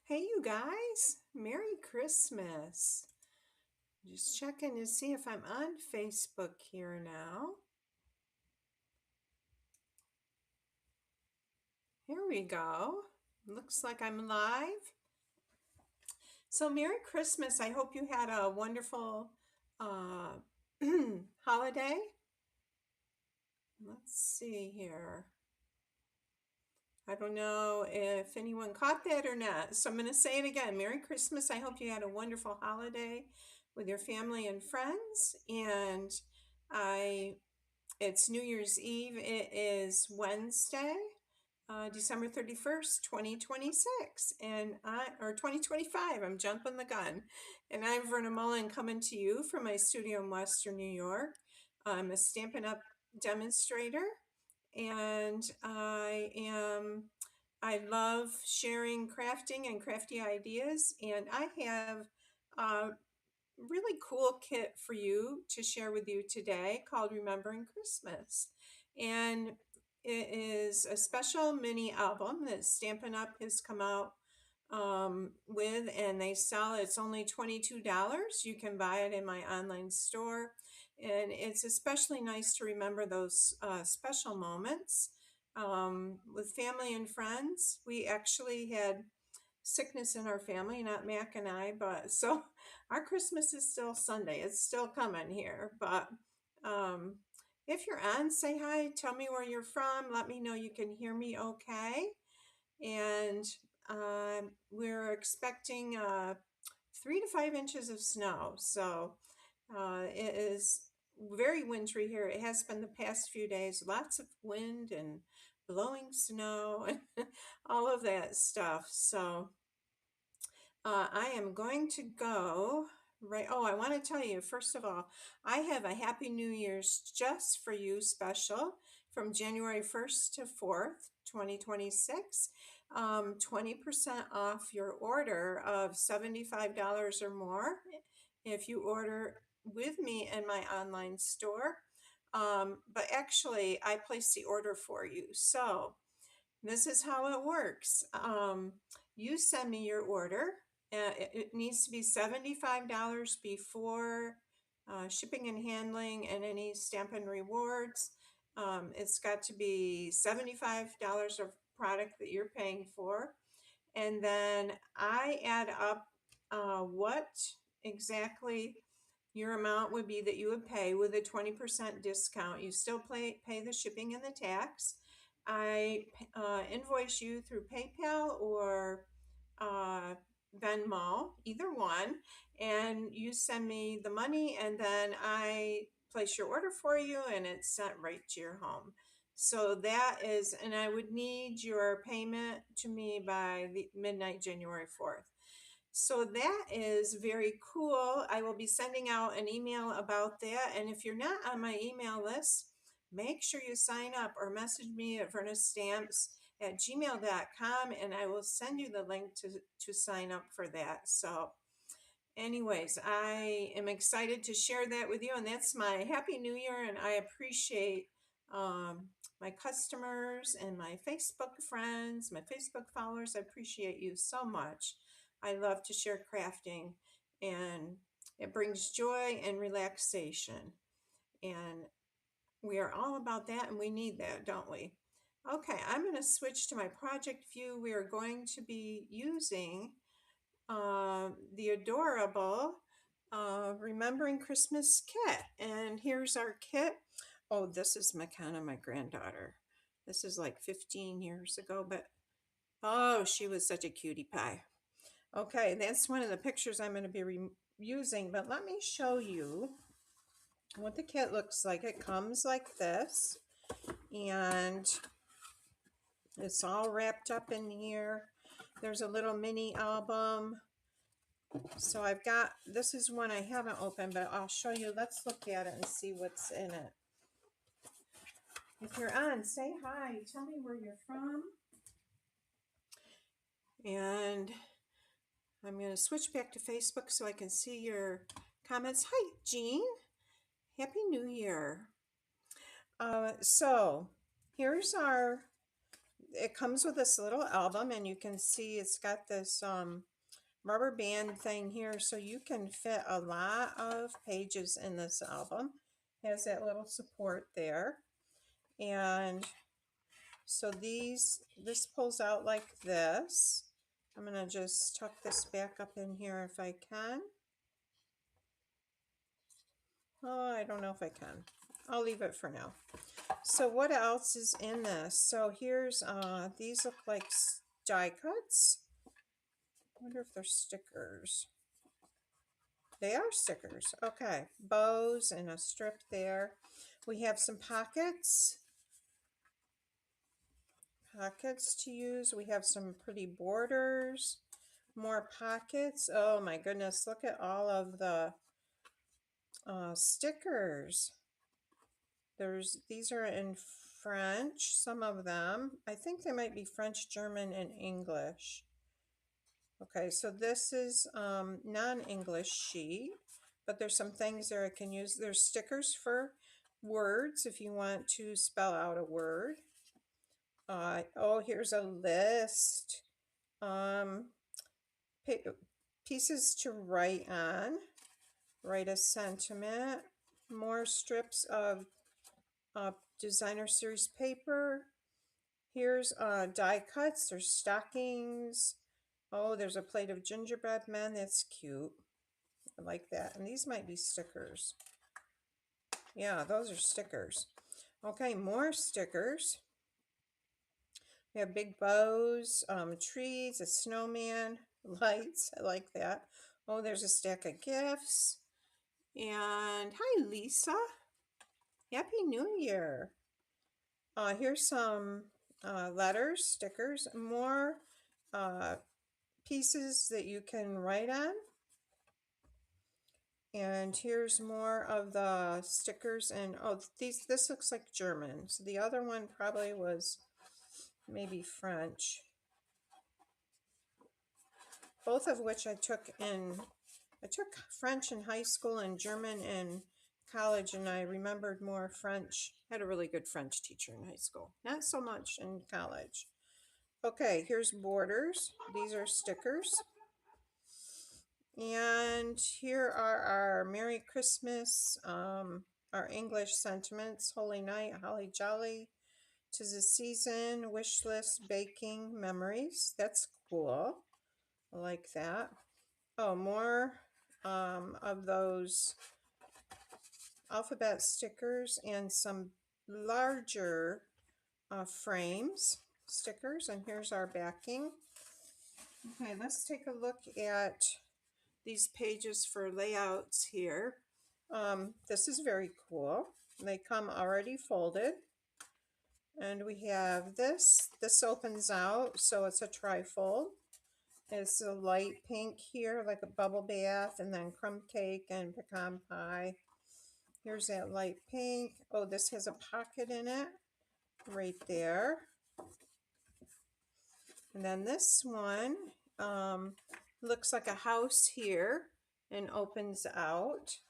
Hey, you guys, Merry Christmas. Just checking to see if I'm on Facebook here now. Here we go. Looks like I'm live. So, Merry Christmas. I hope you had a wonderful uh, holiday. Let's see here. I don't know if anyone caught that or not. So, I'm going to say it again. Merry Christmas. I hope you had a wonderful holiday with your family and friends. And I It's New Year's Eve. It is Wednesday, December 31st, 2026, or 2025. I'm jumping the gun. And I'm Verna Mullen coming to you from my studio in Western New York. I'm a Stampin' Up! Demonstrator, and I love sharing crafting and crafty ideas, and I have a really cool kit for you to share with you today called Remembering Christmas. And it is a special mini album that Stampin' Up! Has come out with, and they sell it's only $22. You can buy it in my online store, and it's especially nice to remember those special moments with family and friends. We actually had sickness in our family, not Mac and I, but so our Christmas is still Sunday. It's still coming here. But um, if you're on, say hi, tell me where you're from, let me know you can hear me okay. And we're expecting 3 to 5 inches of snow. So it is very wintry here. It has been the past few days, lots of wind and blowing snow and all of that stuff. So I am going to go right. Oh, I want to tell you, first of all, I have a Happy New Year's just for you special from January 1st to 4th, 2026. 20% off your order of $75 or more if you order with me in my online store. But actually, I place the order for you. So, this is how it works. You send me your order. It needs to be $75 before shipping and handling and any Stampin' Rewards. It's got to be $75 of product that you're paying for. And then I add up what exactly your amount would be that you would pay with a 20% discount. You still pay the shipping and the tax. I invoice you through PayPal or uh, Venmo, either one, and you send me the money, and then I place your order for you, and it's sent right to your home. So that is, and I would need your payment to me by the midnight, January 4th. So that is very cool. I will be sending out an email about that. And if you're not on my email list, make sure you sign up or message me at vernastamps@gmail.com, and I will send you the link to sign up for that. So anyways, I am excited to share that with you, and that's my Happy New Year. And I appreciate my customers and my Facebook friends, my Facebook followers. I appreciate you so much. I love to share crafting, and it brings joy and relaxation. And we are all about that, and we need that, don't we? Okay, I'm going to switch to my project view. We are going to be using the adorable Remembering Christmas kit. And here's our kit. Oh, this is McKenna, my granddaughter. This is like 15 years ago, but oh, she was such a cutie pie. Okay, that's one of the pictures I'm going to be using, but let me show you what the kit looks like. It comes like this, and it's all wrapped up in here. There's a little mini album. So I've got, this is one I haven't opened, but I'll show you. Let's look at it and see what's in it. If you're on, say hi. Tell me where you're from. And I'm going to switch back to Facebook so I can see your comments. Hi, Jean. Happy New Year. So here's our, it comes with this little album, and you can see it's got this rubber band thing here, so you can fit a lot of pages in this album. It has that little support there. And so this pulls out like this. I'm going to just tuck this back up in here if I can. Oh, I don't know if I can. I'll leave it for now. So what else is in this? So here's, these look like die cuts. I wonder if they're stickers. They are stickers. Okay, bows and a strip there. We have some pockets to use. We have some pretty borders, more pockets. Oh my goodness, look at all of the stickers. These are in French, some of them. I think they might be French, German, and English. Okay, so this is non-English sheet, but there's some things there I can use. There's stickers for words if you want to spell out a word. Oh, here's a list. Pieces to write on. Write a sentiment. More strips of designer series paper. Here's die cuts. There's stockings. Oh, there's a plate of gingerbread men. That's cute. I like that. And these might be stickers. Yeah, those are stickers. Okay, more stickers. We have big bows, trees, a snowman, lights. I like that. Oh, there's a stack of gifts. And hi, Lisa. Happy New Year. Here's some letters, stickers, more pieces that you can write on. And here's more of the stickers, and oh, this looks like German. So the other one probably was maybe French. Both of which I took French in high school and German in college, and I remembered more French. I had a really good French teacher in high school. Not so much in college. Okay, here's borders. These are stickers. And here are our Merry Christmas, our English sentiments, Holy Night, Holly Jolly, 'Tis the Season, Wish List, Baking, Memories. That's cool. I like that. Oh, more of those alphabet stickers and some larger frames stickers. And here's our backing. Okay, let's take a look at these pages for layouts here. This is very cool. They come already folded. And we have this. This opens out, so it's a trifold. It's a light pink here, like a bubble bath, and then crumb cake and pecan pie. Here's that light pink. Oh, this has a pocket in it right there. And then this one looks like a house here and opens out.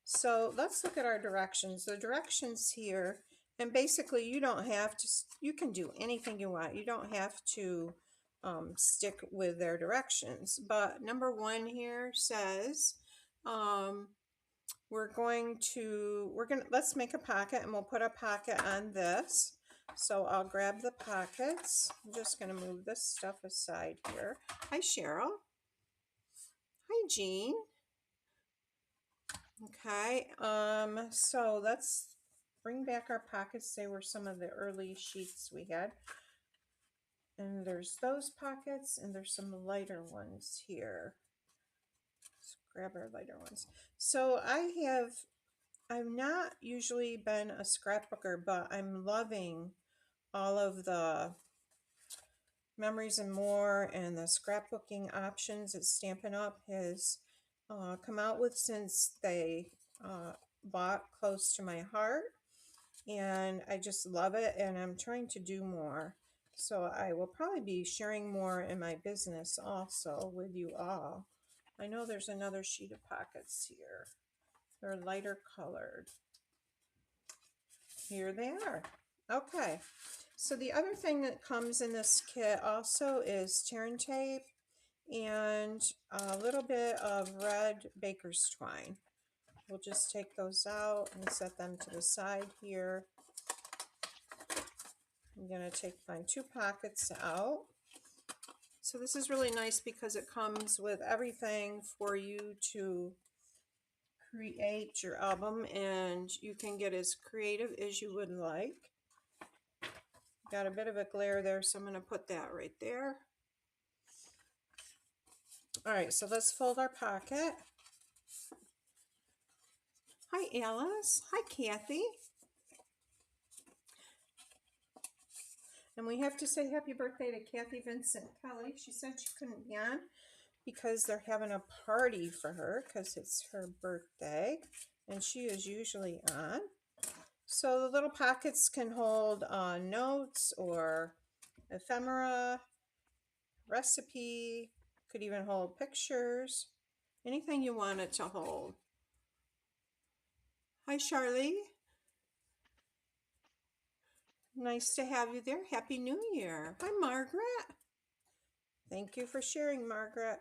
So let's look at our directions. The directions here, and basically you don't have to, you can do anything you want. You don't have to stick with their directions. But number one here says, let's make a pocket, and we'll put a pocket on this. So I'll grab the pockets. I'm just going to move this stuff aside here. Hi, Cheryl. Hi, Jean. Okay, so let's bring back our pockets. They were some of the early sheets we had. And there's those pockets, and there's some lighter ones here. Let's grab our lighter ones. So I've not usually been a scrapbooker, but I'm loving all of the Memories and More and the scrapbooking options that Stampin' Up! Has come out with since they bought Close to My Heart. And I just love it, and I'm trying to do more. So I will probably be sharing more in my business also with you all. I know there's another sheet of pockets here. They're lighter colored. Here they are. Okay, So the other thing that comes in this kit also is tear and tape and a little bit of red baker's twine. We'll just take those out and set them to the side here. I'm going to take my 2 pockets out. So this is really nice because it comes with everything for you to create your album, and you can get as creative as you would like. Got a bit of a glare there, so I'm going to put that right there. All right, so let's fold our pocket. Hi, Alice. Hi, Kathy. And we have to say happy birthday to Kathy Vincent Kelly. She said she couldn't be on because they're having a party for her because it's her birthday, and she is usually on. So the little pockets can hold notes or ephemera, recipe, could even hold pictures, anything you want it to hold. Hi, Charlie. Nice to have you there. Happy New Year. Hi, Margaret. Thank you for sharing, Margaret.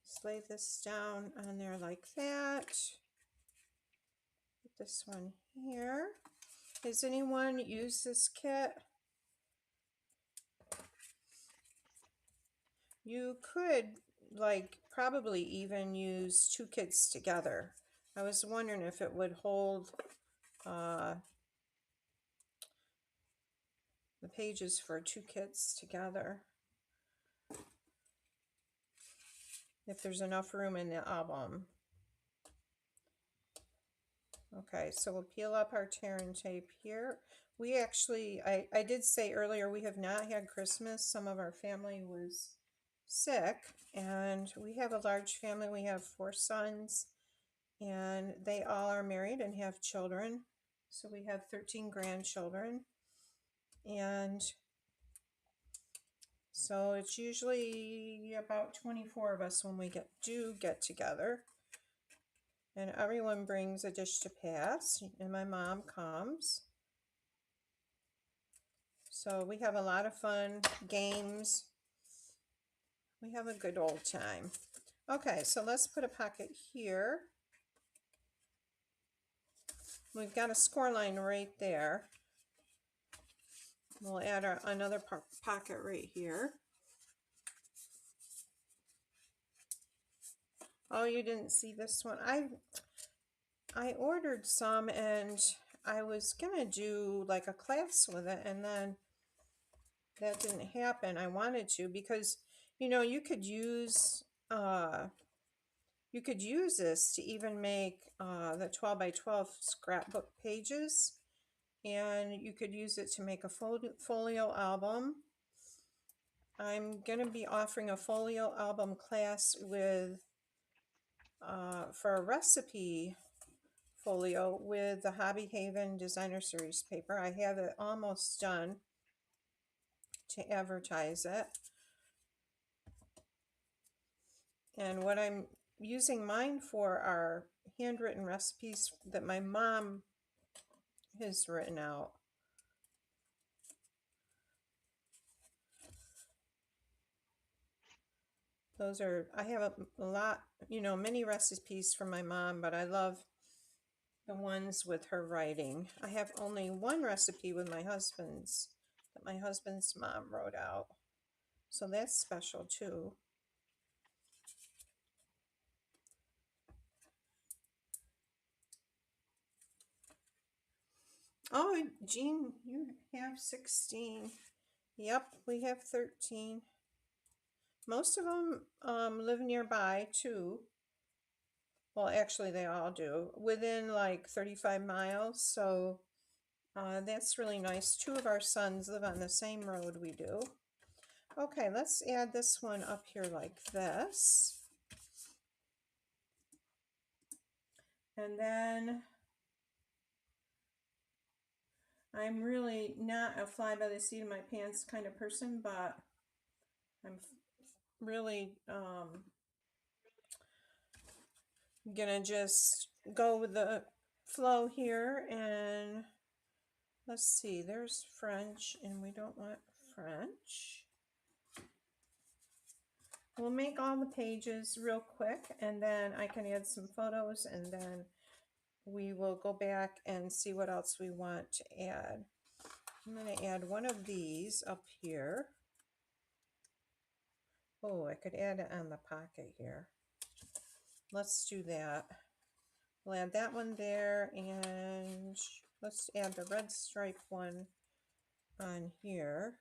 Just lay this down on there like that. Put this one here. Has anyone used this kit? You could probably even use 2 kits together. I was wondering if it would hold the pages for 2 kits together, if there's enough room in the album. Okay, so we'll peel up our tear and tape here. We actually, I did say earlier, we have not had Christmas. Some of our family was sick, and we have a large family. We have 4 sons, and they all are married and have children. So we have 13 grandchildren, and so it's usually about 24 of us when we do get together. And everyone brings a dish to pass, and my mom comes. So we have a lot of fun, games. We have a good old time. Okay, so let's put a pocket here. We've got a score line right there. We'll add another pocket right here. Oh, you didn't see this one. I ordered some, and I was gonna do like a class with it, and then that didn't happen. I wanted to, because you could use this to even make the 12 by 12 scrapbook pages, and you could use it to make a folio album. I'm going to be offering a folio album class with for a recipe folio with the Hobby Haven Designer Series paper. I have it almost done to advertise it. And what I'm using mine for are handwritten recipes that my mom has written out. Those are, I have a lot, many recipes from my mom, but I love the ones with her writing. I have only one recipe with my husband's, that my husband's mom wrote out. So that's special too. Oh, Jean, you have 16. Yep, we have 13. Most of them live nearby too. Well, actually, they all do, within like 35 miles. So that's really nice. 2 of our sons live on the same road we do. Okay, let's add this one up here like this. And then I'm really not a fly by the seat of my pants kind of person, but I'm really gonna just go with the flow here and Let's see, there's French, and we don't want French. We'll make all the pages real quick, and then I can add some photos, and then we will go back and see what else we want to add. I'm going to add one of these up here. Oh, I could add it on the pocket here. Let's do that. We'll add that one there, and let's add the red stripe one on here.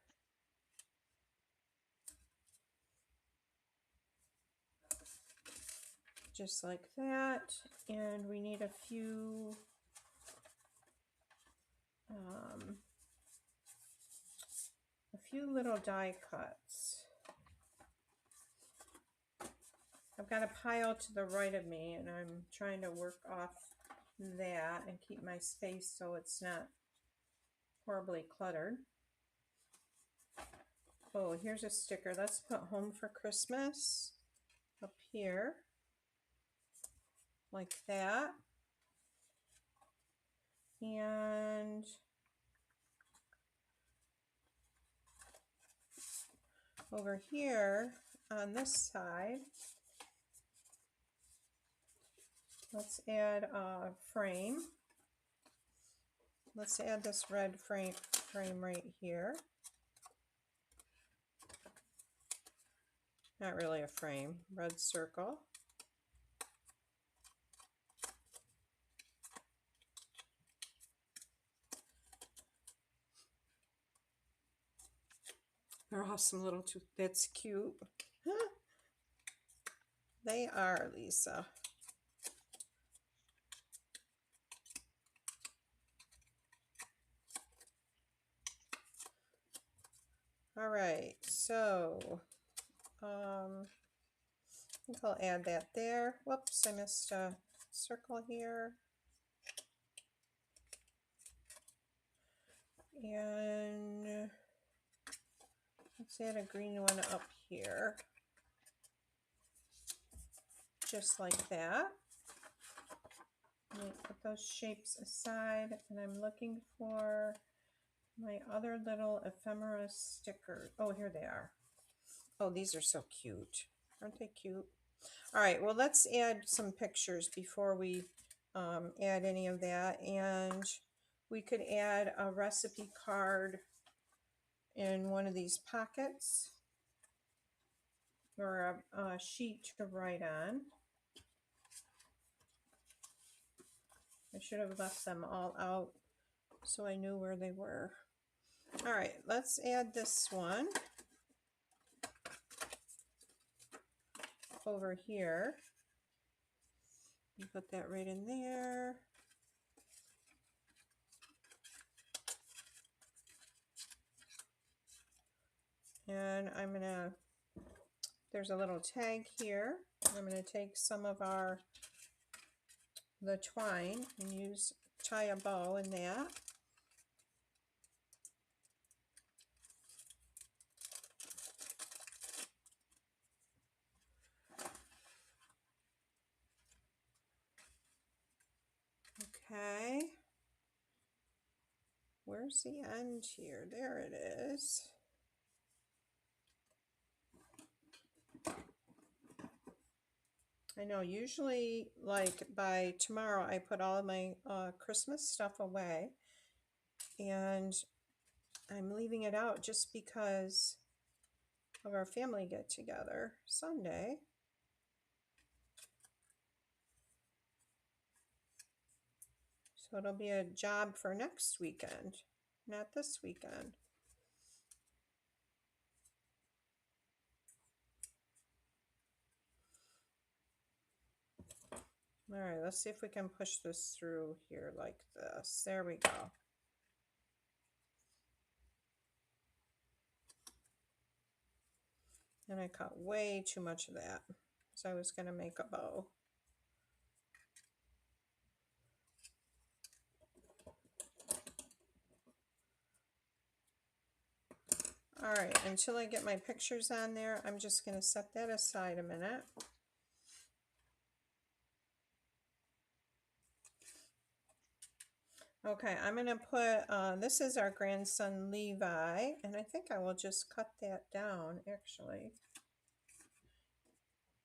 Just like that. And we need a few little die cuts. I've got a pile to the right of me, and I'm trying to work off that and keep my space so it's not horribly cluttered. Oh, here's a sticker. Let's put Home for Christmas up here, like that. And over here on this side, let's add a frame. Let's add this red frame right here. Not really a frame, red circle. They're awesome little two. That's cute. They are, Lisa. All right, so I think I'll add that there. Whoops, I missed a circle here. And let's add a green one up here. Just like that. Let me put those shapes aside, and I'm looking for my other little ephemera stickers. Oh, here they are. Oh, these are so cute. Aren't they cute? All right, well, let's add some pictures before we add any of that. And we could add a recipe card in one of these pockets, or a sheet to write on. I should have left them all out so I knew where they were. All right, let's add this one over here. Put that right in there. And I'm gonna, there's a little tag here. I'm gonna take some of the twine and tie a bow in that. Okay. Where's the end here? There it is. I know usually like by tomorrow I put all of my Christmas stuff away, and I'm leaving it out just because of our family get together Sunday. So it'll be a job for next weekend, not this weekend. All right, let's see if we can push this through here like this. There we go. And I cut way too much of that, so I was going to make a bow. All right, until I get my pictures on there, I'm just going to set that aside a minute. Okay, I'm going to put, this is our grandson Levi, and I think I will just cut that down actually.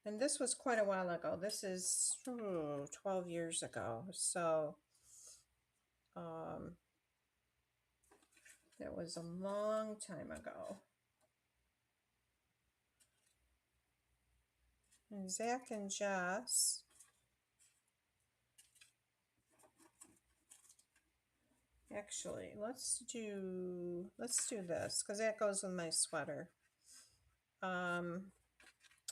And this was quite a while ago. This is 12 years ago. So, that was a long time ago. And Zach and Jess. Actually, let's do this because that goes with my sweater.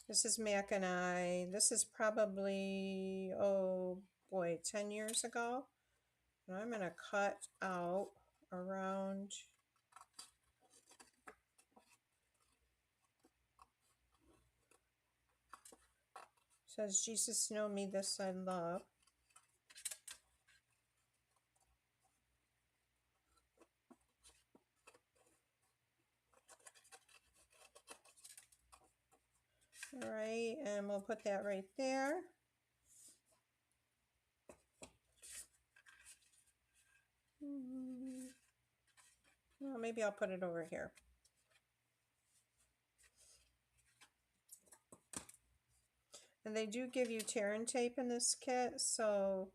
This is Mac and I. This is probably, oh boy, 10 years ago. And I'm going to cut out around, says Jesus know me, this I love. All right, and we'll put that right there. Well, maybe I'll put it over here. And they do give you tear and tape in this kit, so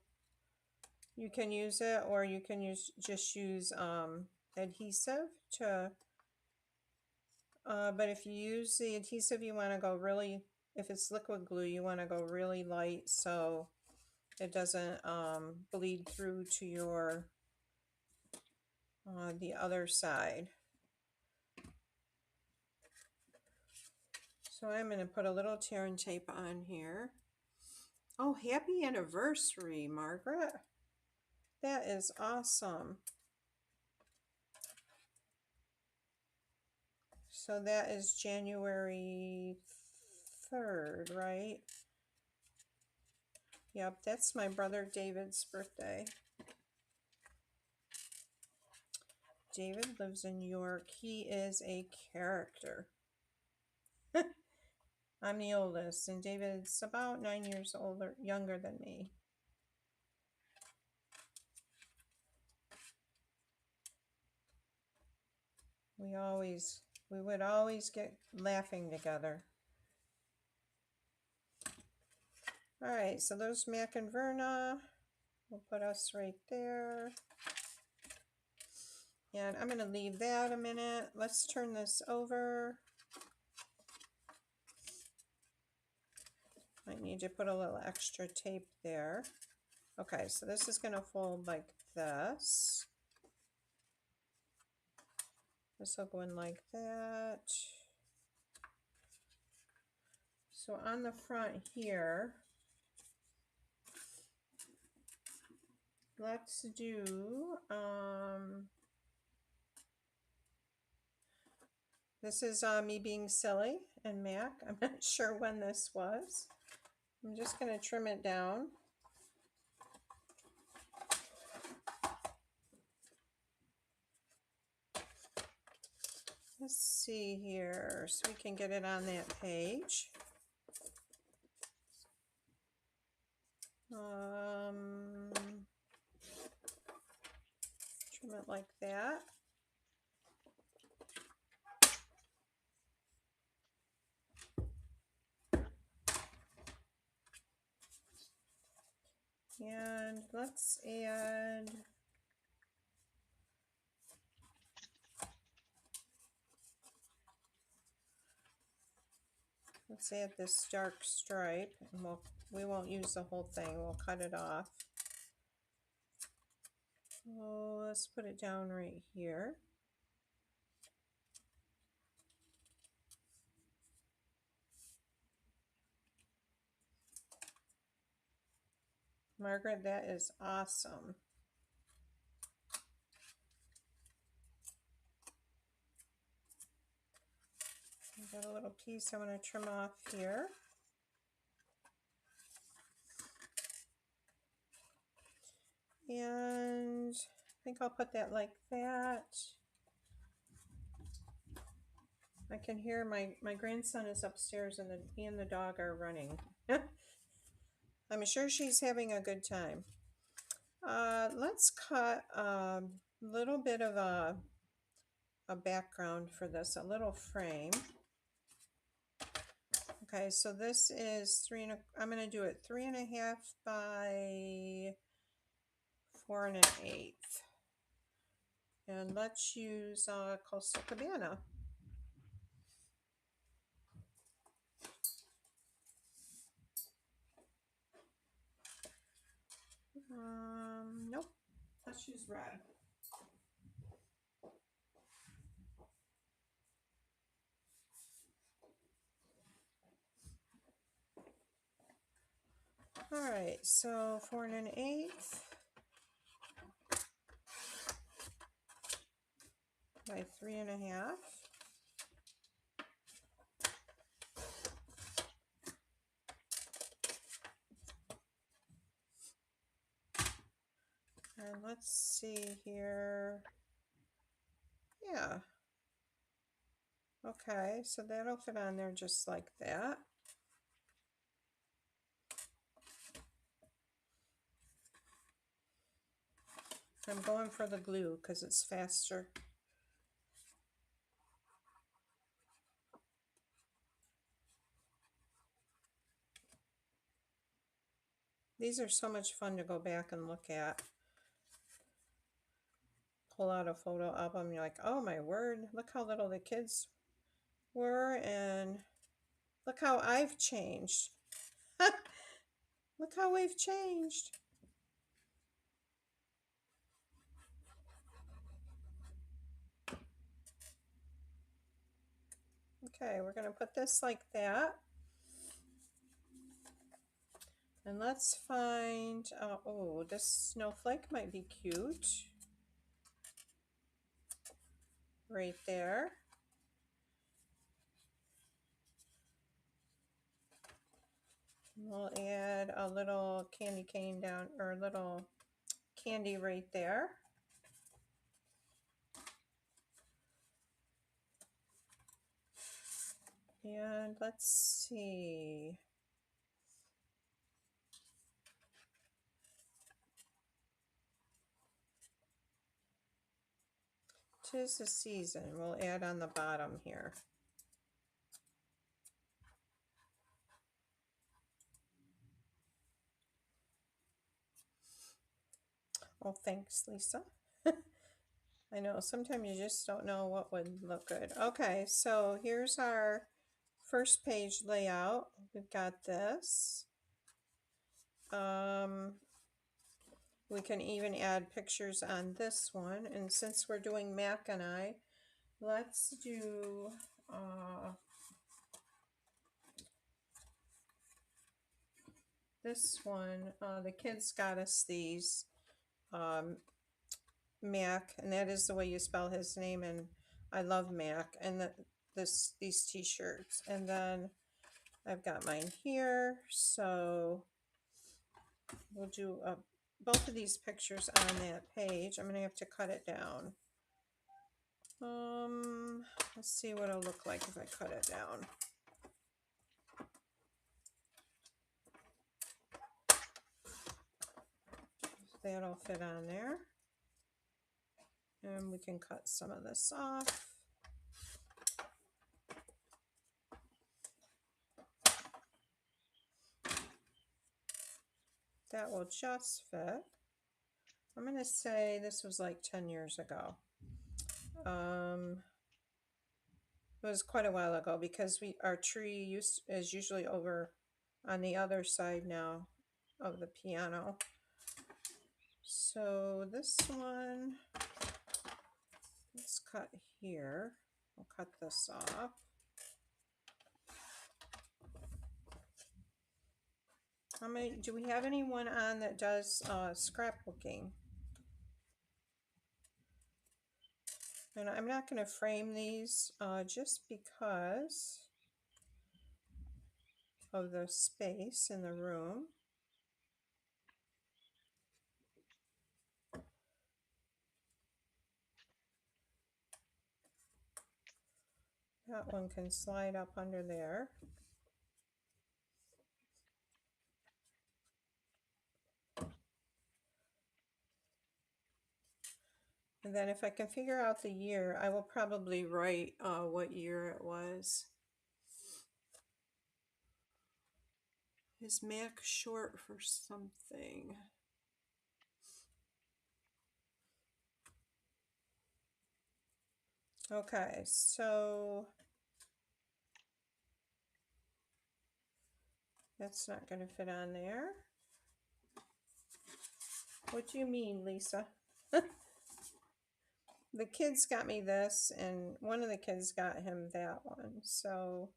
you can use it, or you can just use adhesive to, but if you use the adhesive, you want to go really, if it's liquid glue, you want to go really light so it doesn't bleed through to your, the other side. So I'm going to put a little tear and tape on here. Oh, happy anniversary, Margaret. That is awesome. So that is January 3rd, right? Yep, that's my brother David's birthday. David lives in New York. He is a character. I'm the oldest, and David's about 9 years younger than me. We would always get laughing together. All right, so there's Mac and Verna. We'll put us right there. And I'm going to leave that a minute. Let's turn this over. I need to put a little extra tape there. Okay, so this is going to fold like this. This will go in like that. So on the front here, let's do, this is me being silly and Mac. I'm not sure when this was. I'm just going to trim it down. Let's see here, so we can get it on that page. Trim it like that. And let's add this dark stripe, and we won't use the whole thing. We'll cut it off. Oh, let's put it down right here. Margaret, that is awesome. I've got a little piece I want to trim off here. And I think I'll put that like that. I can hear my grandson is upstairs, and he and the dog are running. I'm sure she's having a good time. Let's cut a little bit of a background for this, a little frame. Okay, so this is I'm going to do it 3.5 by 4 1/8. And let's use Coastal Cabana. Nope, let's use red. All right, so 4 1/8 by 3.5. And let's see here. Yeah. Okay, so that'll fit on there just like that. I'm going for the glue because it's faster. These are so much fun to go back and look at. Pull out a photo album, you're like, oh my word, look how little the kids were, and look how I've changed. Look how we've changed. Okay, we're going to put this like that. And let's find, oh, this snowflake might be cute. Right there. We'll add a little candy cane down, or a little candy right there. And let's see. 'Tis the season. We'll add on the bottom here. Oh, thanks, Lisa. I know, sometimes you just don't know what would look good. Okay, so here's our first page layout. We've got this. We can even add pictures on this one. And since we're doing Mac and I, let's do this one. The kids got us these Mac, and that is the way you spell his name, and I love Mac, and these t-shirts. And then I've got mine here, so we'll do both of these pictures on that page. I'm gonna have to cut it down. Let's see what it'll look like if I cut it down. That'll fit on there. And we can cut some of this off. That will just fit. I'm going to say this was like 10 years ago. It was quite a while ago because our tree is usually over on the other side now of the piano. So this one, let's cut here. I'll cut this off. How many, do we have anyone on that does scrapbooking? And I'm not going to frame these just because of the space in the room. That one can slide up under there. And then if I can figure out the year, I will probably write what year it was. Is Mac short for something? Okay, so that's not going to fit on there. What do you mean, Lisa? The kids got me this, and one of the kids got him that one. So,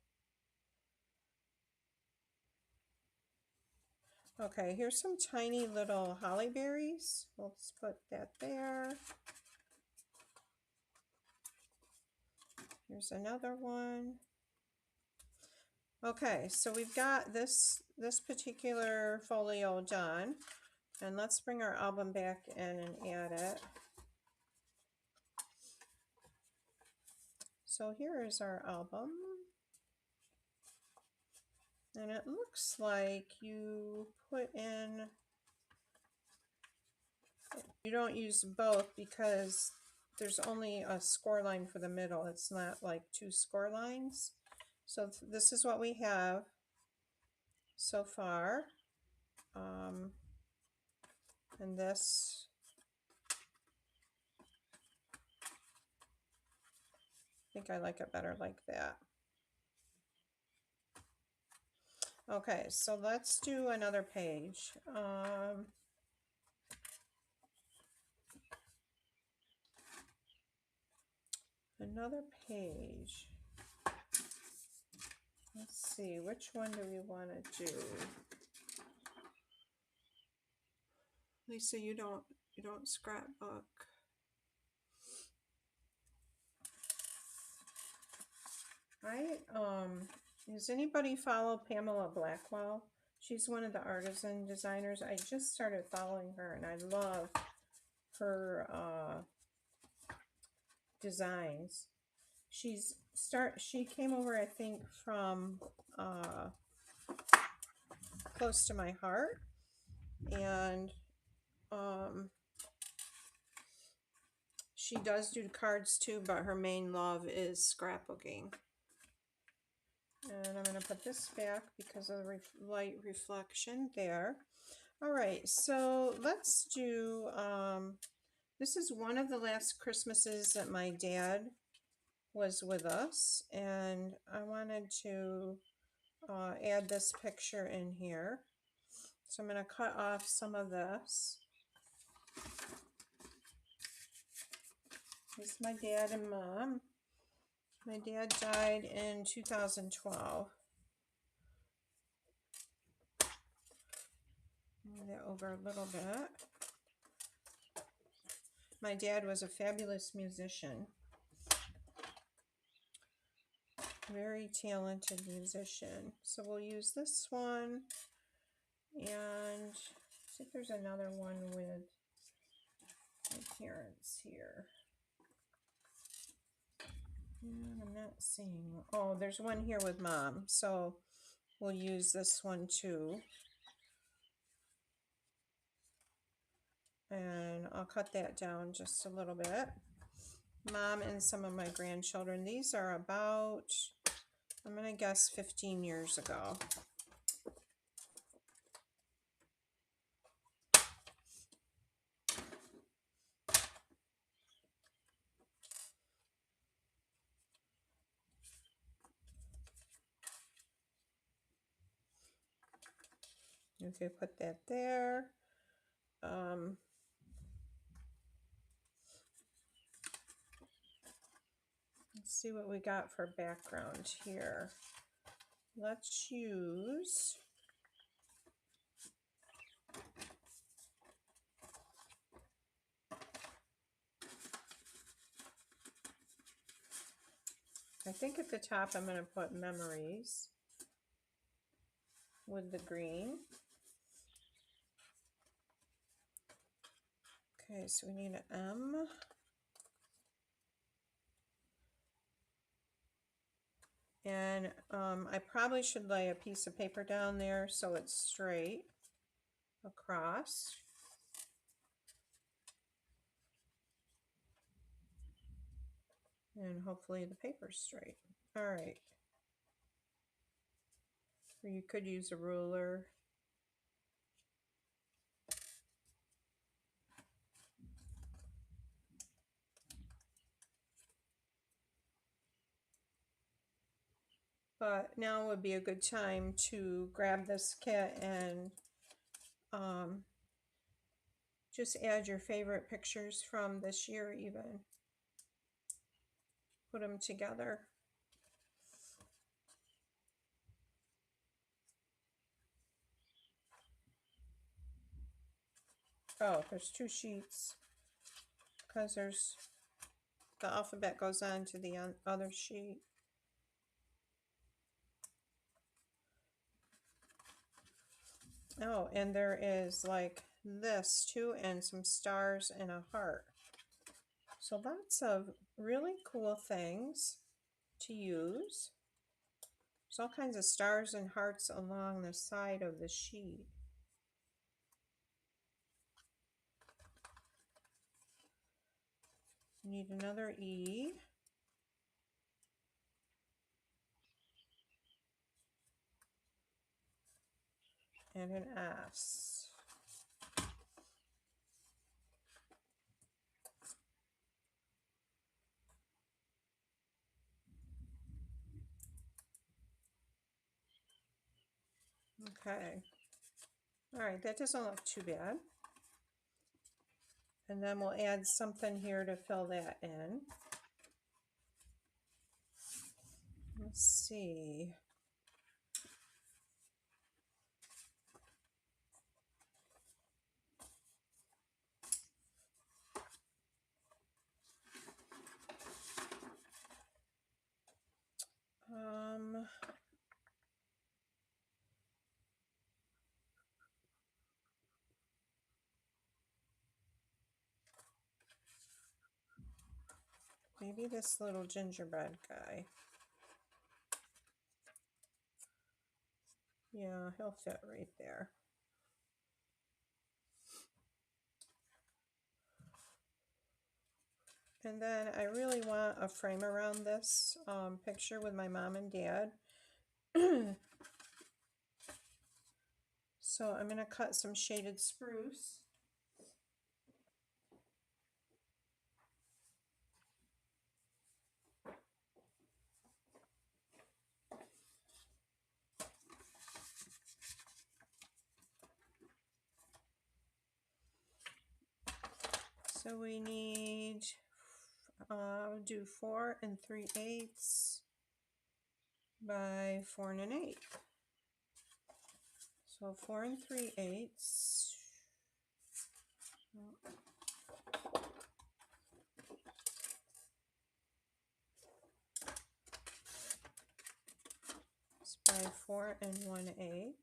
okay, here's some tiny little holly berries. Let's put that there. Here's another one. Okay, so we've got this particular folio done, and let's bring our album back in and add it. So here is our album, and it looks like you put in, you don't use both because there's only a score line for the middle. It's not like two score lines. So this is what we have so far. And this, I think I like it better like that. Okay, so let's do another page. Another page. Let's see, which one do we want to do? Lisa, you don't scrapbook. Does anybody follow Pamela Blackwell? She's one of the artisan designers. I just started following her, and I love her designs. She came over, I think, from Close to My Heart, and she does do cards too, but her main love is scrapbooking. And I'm going to put this back because of the light reflection there. All right, so let's do, this is one of the last Christmases that my dad was with us, and I wanted to add this picture in here. So I'm going to cut off some of this. This is my dad and mom. My dad died in 2012. Move that over a little bit. My dad was a fabulous musician. Very talented musician. So we'll use this one, and see if there's another one with my parents here. And I'm not seeing, oh, there's one here with mom, so we'll use this one too. And I'll cut that down just a little bit. Mom and some of my grandchildren. These are about, I'm going to guess 15 years ago. Okay, put that there. Let's see what we got for background here. Let's use I think at the top I'm going to put memories with the green. Okay, so we need an M. And I probably should lay a piece of paper down there so it's straight across. And hopefully the paper's straight. All right. Or you could use a ruler. But now would be a good time to grab this kit and just add your favorite pictures from this year even. Put them together. Oh, there's 2 sheets because there's the alphabet goes on to the other sheet. Oh, and there is like this too, and some stars and a heart. So lots of really cool things to use. There's all kinds of stars and hearts along the side of the sheet. You need another E. And an S. Okay. All right, that doesn't look too bad. And then we'll add something here to fill that in. Let's see. Maybe this little gingerbread guy. Yeah, he'll fit right there. And then I really want a frame around this picture with my mom and dad. So I'm going to cut some shaded spruce. So we need do 4 3/8 by 4 1/8. So 4 3/8. By 4 1/8.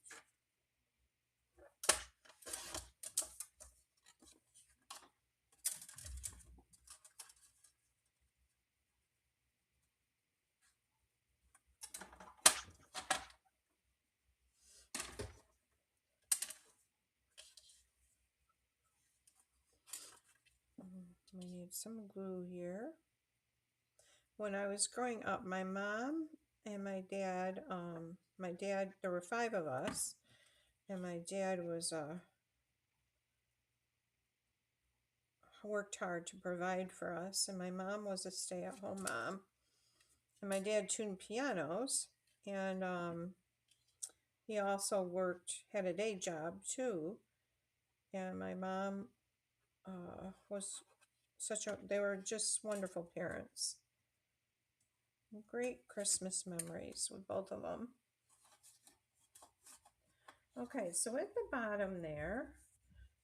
We need some glue here. When I was growing up, my mom and my dad, there were 5 of us, and my dad was worked hard to provide for us, and my mom was a stay-at-home mom, and my dad tuned pianos, and he also had a day job too, and my mom was they were just wonderful parents. Great Christmas memories with both of them. Okay, so at the bottom there,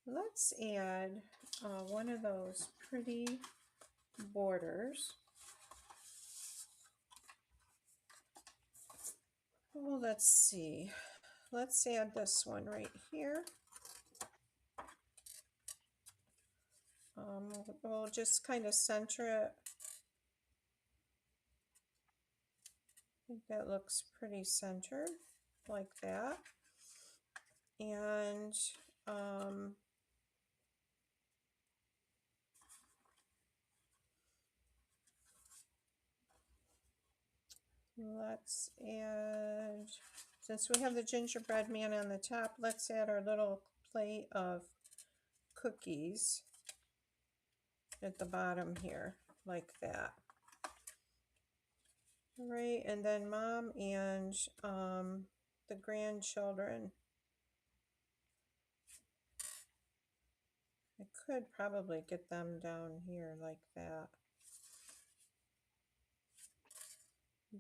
let's add one of those pretty borders. Oh, let's see. Let's add this one right here. We'll just kind of center it. I think that looks pretty centered, like that. And Let's add, since we have the gingerbread man on the top, let's add our little plate of cookies at the bottom here, like that. All right, and then mom and the grandchildren. I could probably get them down here like that.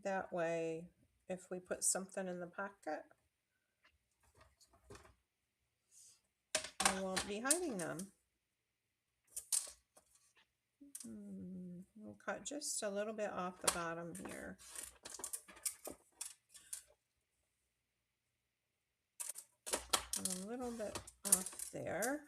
That way, if we put something in the pocket, we won't be hiding them. We'll cut just a little bit off the bottom here. A little bit off there.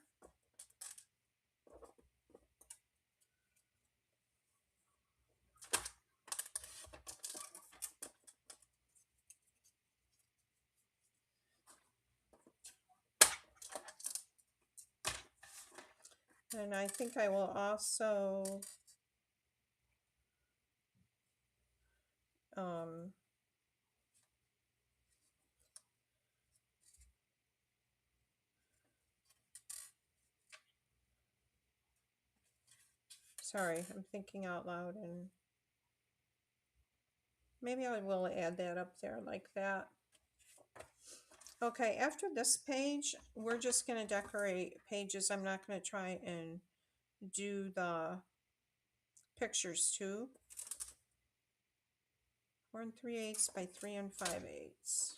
And I think I will also sorry, I'm thinking out loud, and maybe I will add that up there like that. Okay, after this page, we're just going to decorate pages. I'm not going to try and do the pictures too. 4 3/8 by 3 5/8.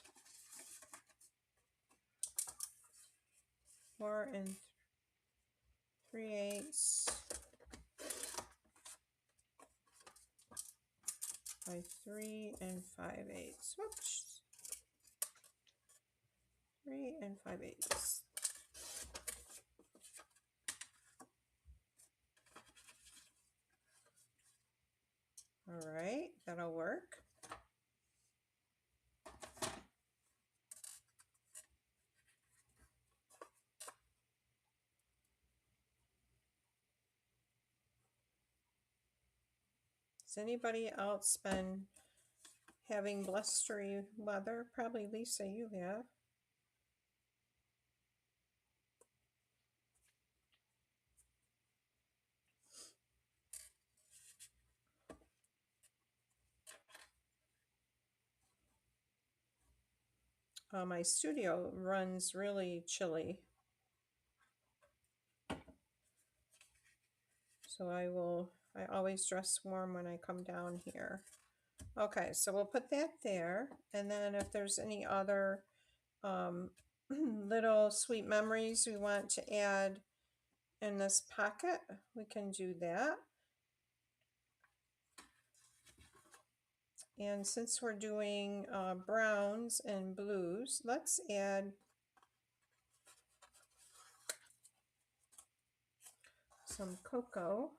4 3/8 by 3 5/8. Whoops. 3 5/8. All right, that'll work. Has anybody else been having blustery weather? Probably Lisa, you have. My studio runs really chilly, so I always dress warm when I come down here. Okay, so we'll put that there, and then if there's any other little sweet memories we want to add in this pocket, we can do that. And since we're doing browns and blues, let's add some cocoa.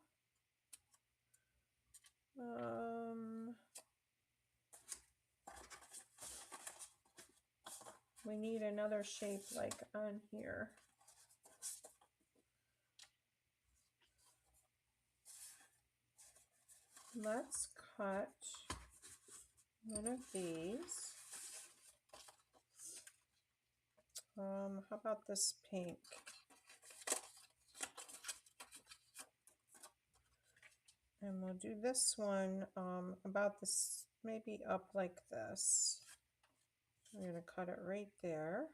We need another shape like on here. Let's cut one of these. How about this pink? And we'll do this one about this, maybe up like this. We're going to cut it right there.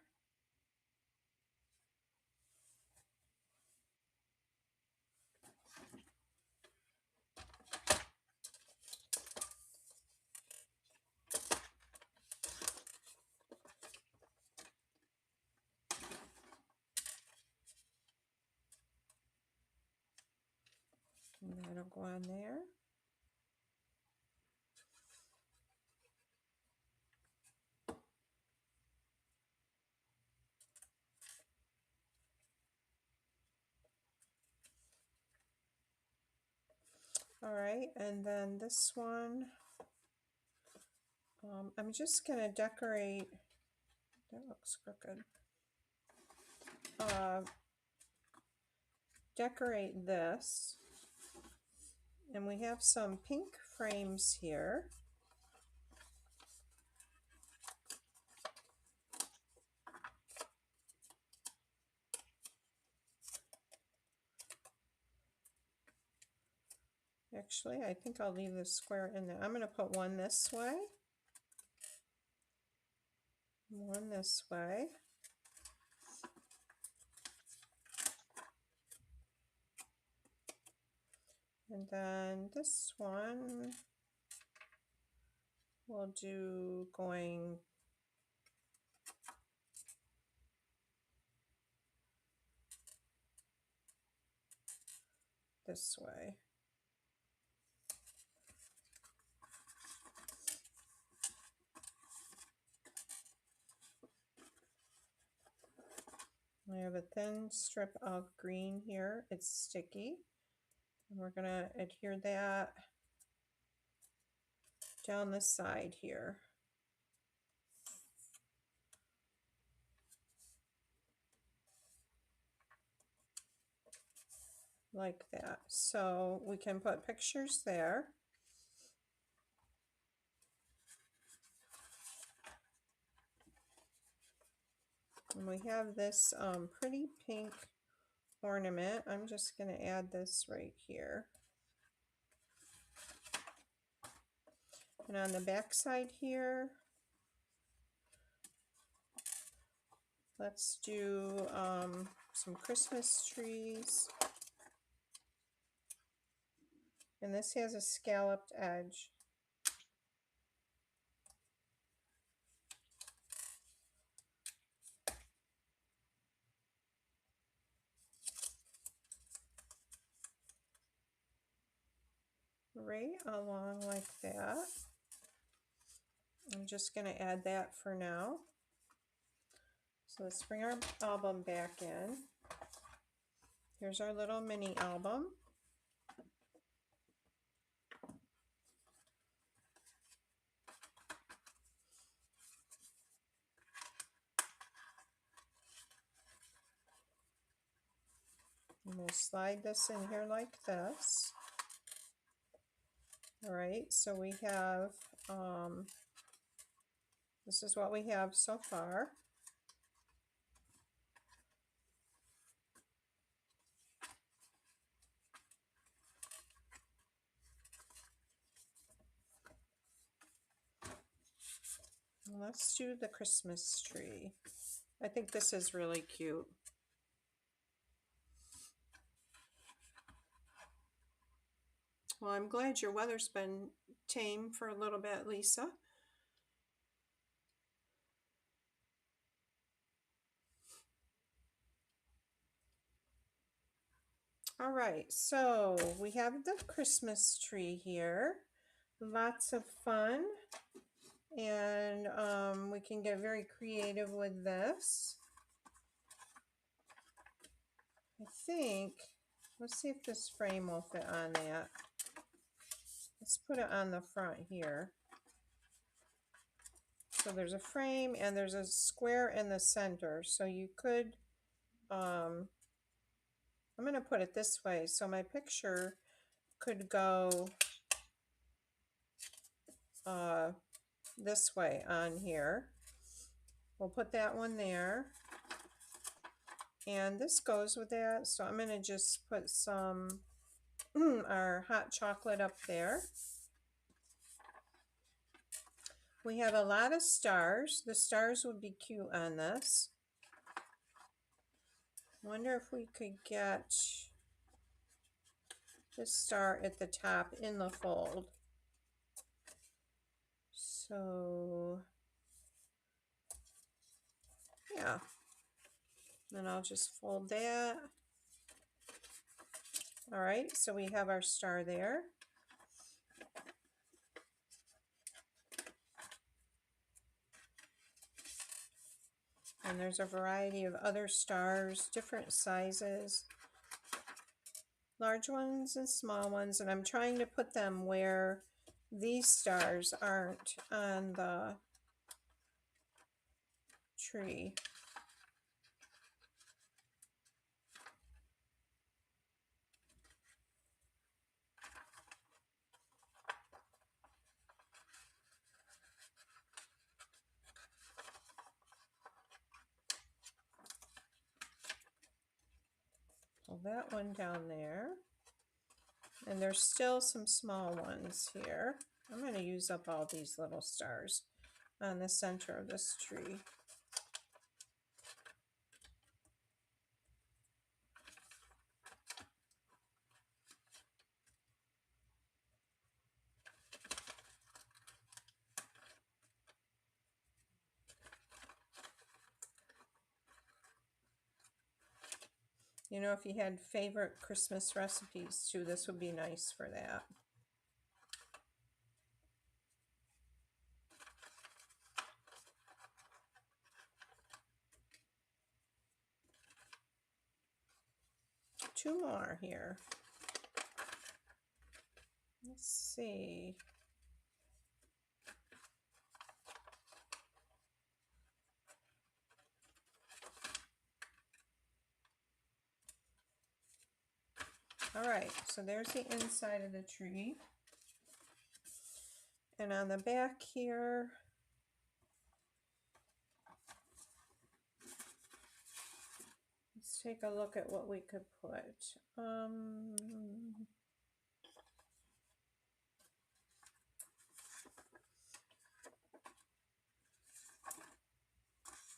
And that'll go on there. All right, and then this one, I'm just going to decorate, that looks crooked, decorate this, and we have some pink frames here. Actually, I think I'll leave the square in there. I'm going to put one this way, one this way. And then this one we'll do going this way. I have a thin strip of green here. It's sticky. And we're going to adhere that down the side here. Like that. So we can put pictures there. And we have this pretty pink ornament. I'm just going to add this right here. And on the back side here, let's do some Christmas trees. And this has a scalloped edge. Right along like that. I'm just going to add that for now. So let's bring our album back in. Here's our little mini album. And we'll slide this in here like this. All right, so we have, this is what we have so far. Let's do the Christmas tree. I think this is really cute. Well, I'm glad your weather's been tame for a little bit, Lisa. All right, so we have the Christmas tree here. Lots of fun. And we can get very creative with this. I think, let's see if this frame will fit on that. Let's put it on the front here. So there's a frame and there's a square in the center. So you could, I'm going to put it this way. So my picture could go this way on here. We'll put that one there. And this goes with that. So I'm going to just put some our hot chocolate up there. We have a lot of stars. The stars would be cute on this. Wonder if we could get this star at the top in the fold. So, yeah. Then I'll just fold that. All right, so we have our star there. And there's a variety of other stars, different sizes, large ones and small ones. And I'm trying to put them where these stars aren't on the tree. Pull that one down there. And there's still some small ones here. I'm going to use up all these little stars on the center of this tree. You know, if you had favorite Christmas recipes too, this would be nice for that. Two more here. Let's see. All right, so there's the inside of the tree. And on the back here, let's take a look at what we could put. I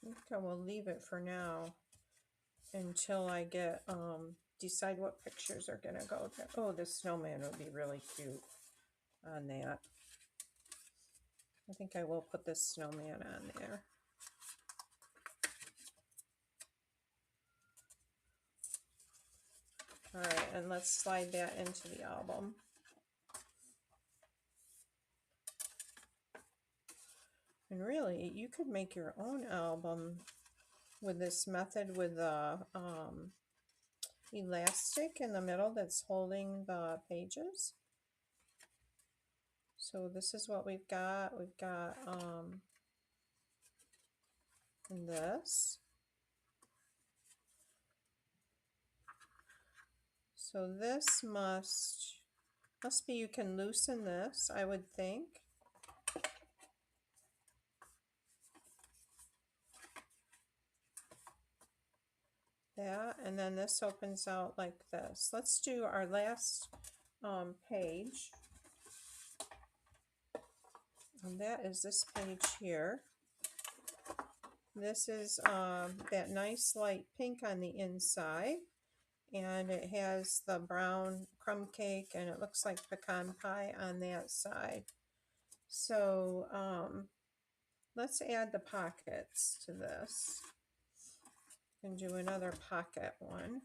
think I will leave it for now until I get decide what pictures are gonna go there. Oh, the snowman would be really cute on that. I think I will put this snowman on there. All right, and let's slide that into the album. And really, you could make your own album with this method with the elastic in the middle that's holding the pages. So this is what we've got. We've got this. So this must be, you can loosen this, I would think. That, and then this opens out like this. Let's do our last page. And that is this page here. This is that nice light pink on the inside. And it has the brown crumb cake, and it looks like pecan pie on that side. So let's add the pockets to this. And do another pocket one.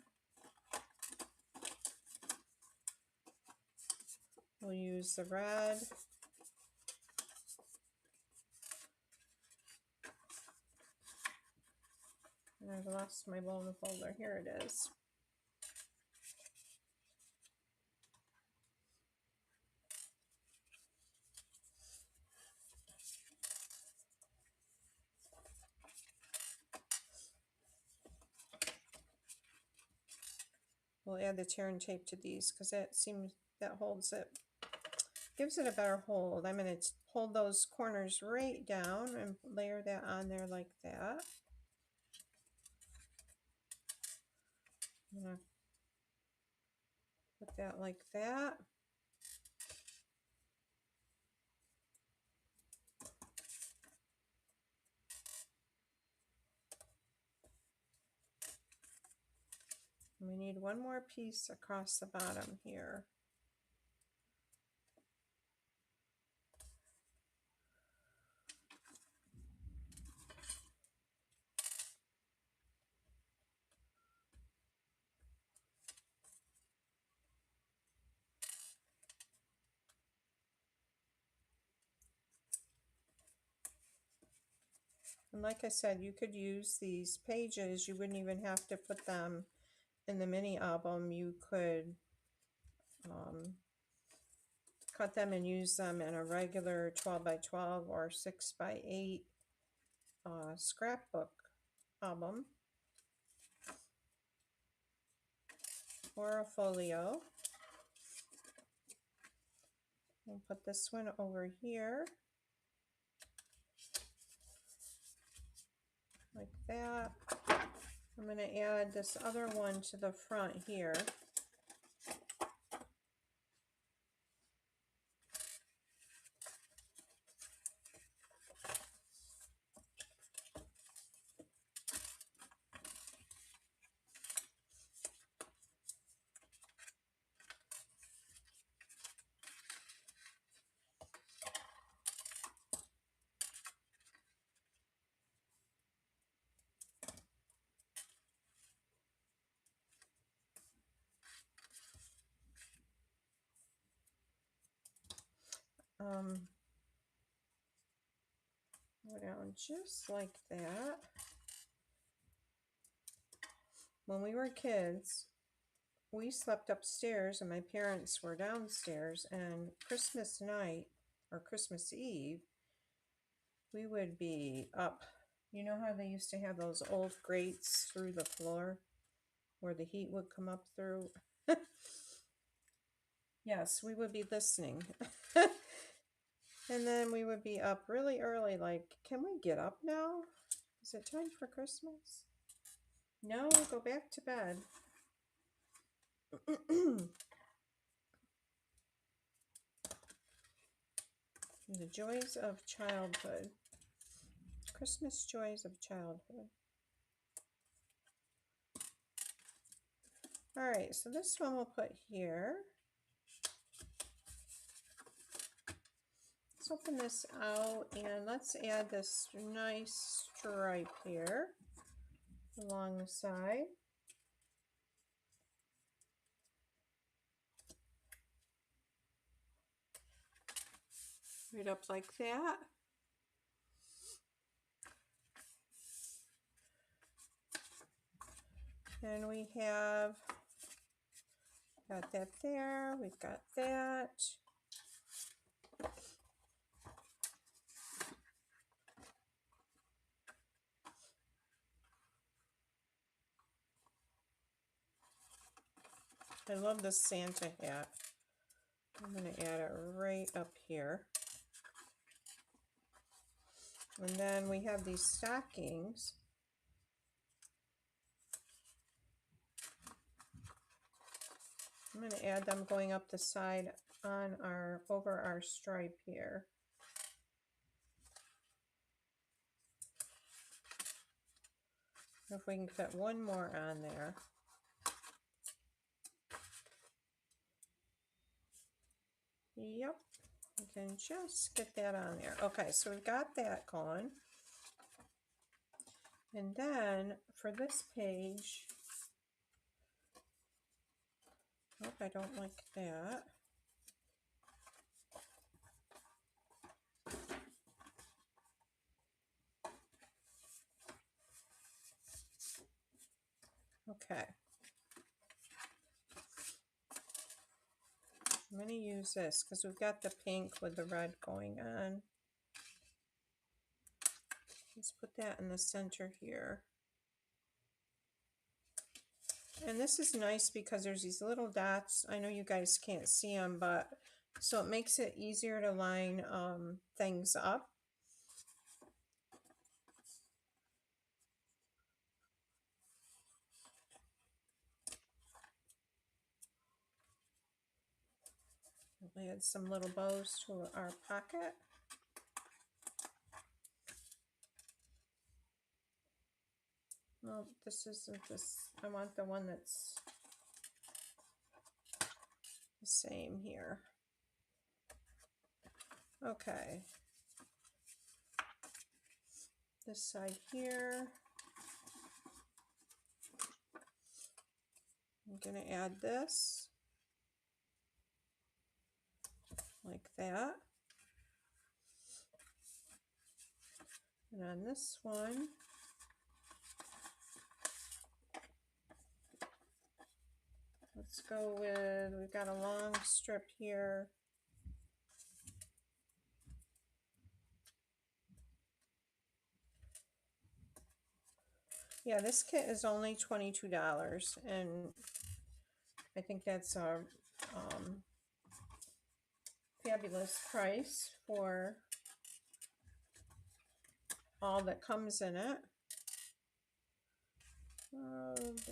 We'll use the red. And I've lost my bone folder. Here it is. We'll add the tear and tape to these because that holds it, gives it a better hold. I'm going to hold those corners right down and layer that on there like that. I'm going to put that like that. We need one more piece across the bottom here. And like I said, you could use these pages. You wouldn't even have to put them in the mini album. You could cut them and use them in a regular 12 by 12 or 6 by 8 scrapbook album or a folio. We'll put this one over here like that. I'm going to add this other one to the front here. go down just like that. When we were kids, we slept upstairs and my parents were downstairs, and Christmas night or Christmas Eve, we would be up. You know how they used to have those old grates through the floor where the heat would come up through? Yes, we would be listening. And then we would be up really early, like, can we get up now? Is it time for Christmas? No, go back to bed. The joys of childhood. Christmas joys of childhood. All right, so this one we'll put here. Let's open this out and let's add this nice stripe here along the side. Right up like that. And we have got that there, we've got that. I love this Santa hat. I'm going to add it right up here. And then we have these stockings. I'm going to add them going up the side on our over our stripe here. If we can fit one more on there. Yep, we can just get that on there. Okay, so we've got that going. And then for this page, oh, I don't like that. Okay. I'm going to use this because we've got the pink with the red going on. Let's put that in the center here. And this is nice because there's these little dots. I know you guys can't see them, but so it makes it easier to line things up. We'll add some little bows to our pocket. Well, this isn't this. I want the one that's the same here. Okay. This side here. I'm going to add this like that. And on this one, let's go with, we've got a long strip here. Yeah, this kit is only $22, and I think that's a fabulous price for all that comes in it.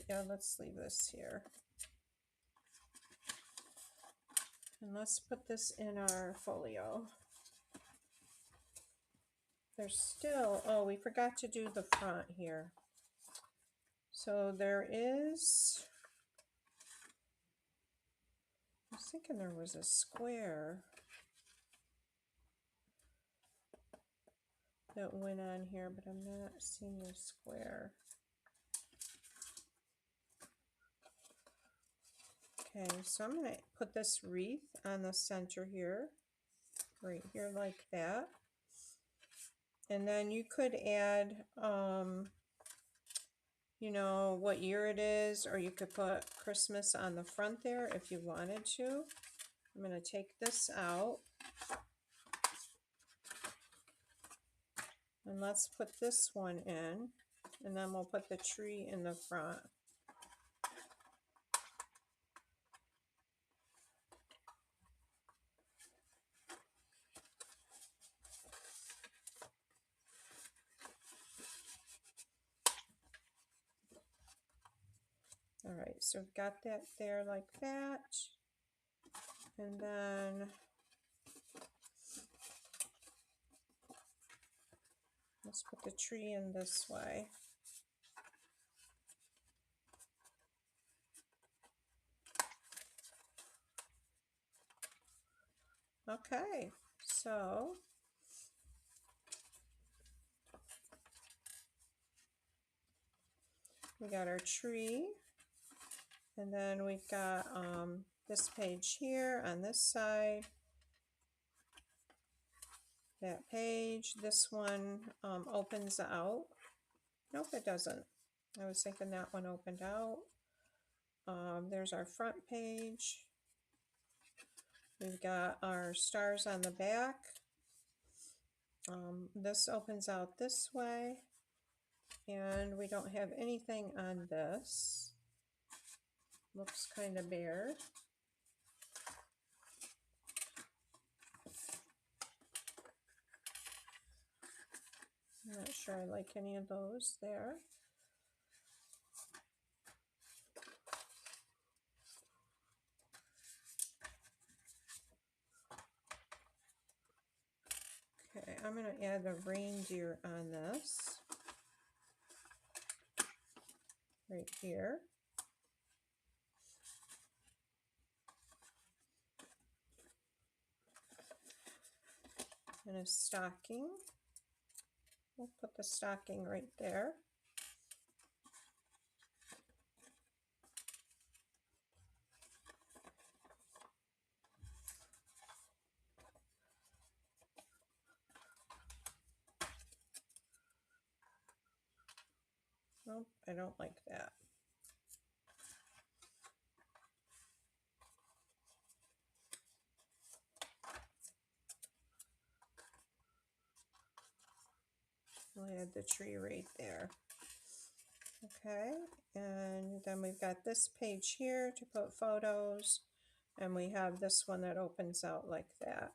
Yeah, let's leave this here. And let's put this in our folio. There's still, oh, we forgot to do the front here. So there is, I was thinking there was a square that went on here, but I'm not seeing the square. Okay, so I'm going to put this wreath on the center here. right here like that. And then you could add, you know, what year it is, or you could put Christmas on the front there if you wanted to. I'm going to take this out. And let's put this one in, and then we'll put the tree in the front. All right, so we've got that there like that. And then let's put the tree in this way. Okay, so we got our tree, and then we've got this page here on this side, that page. This one opens out. Nope, it doesn't. I was thinking that one opened out. There's our front page. We've got our stars on the back. This opens out this way, and we don't have anything on this. Looks kind of bare. I'm not sure I like any of those there. Okay, I'm going to add a reindeer on this right here. And a stocking. We'll put the stocking right there. Nope, I don't like that. We'll add the tree right there. Okay, and then we've got this page here to put photos, and we have this one that opens out like that.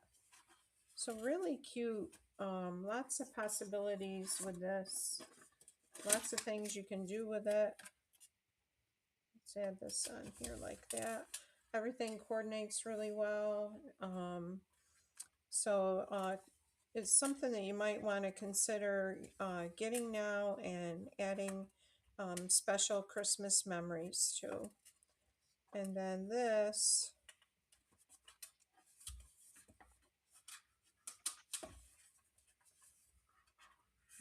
So really cute. Lots of possibilities with this. Lots of things you can do with it. Let's add this on here like that. Everything coordinates really well. It's something that you might want to consider getting now and adding special Christmas memories to. And then this,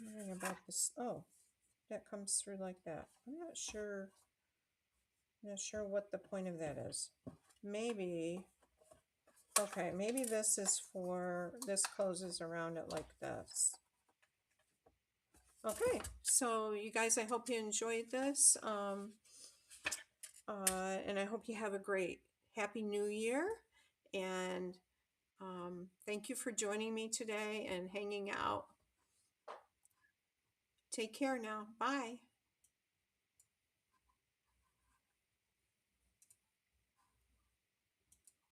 wondering about this. Oh, that comes through like that. I'm not sure what the point of that is. Maybe, okay, maybe this is for, this closes around it like this. Okay, so you guys, I hope you enjoyed this. And I hope you have a great Happy New Year. And thank you for joining me today and hanging out. Take care now. Bye.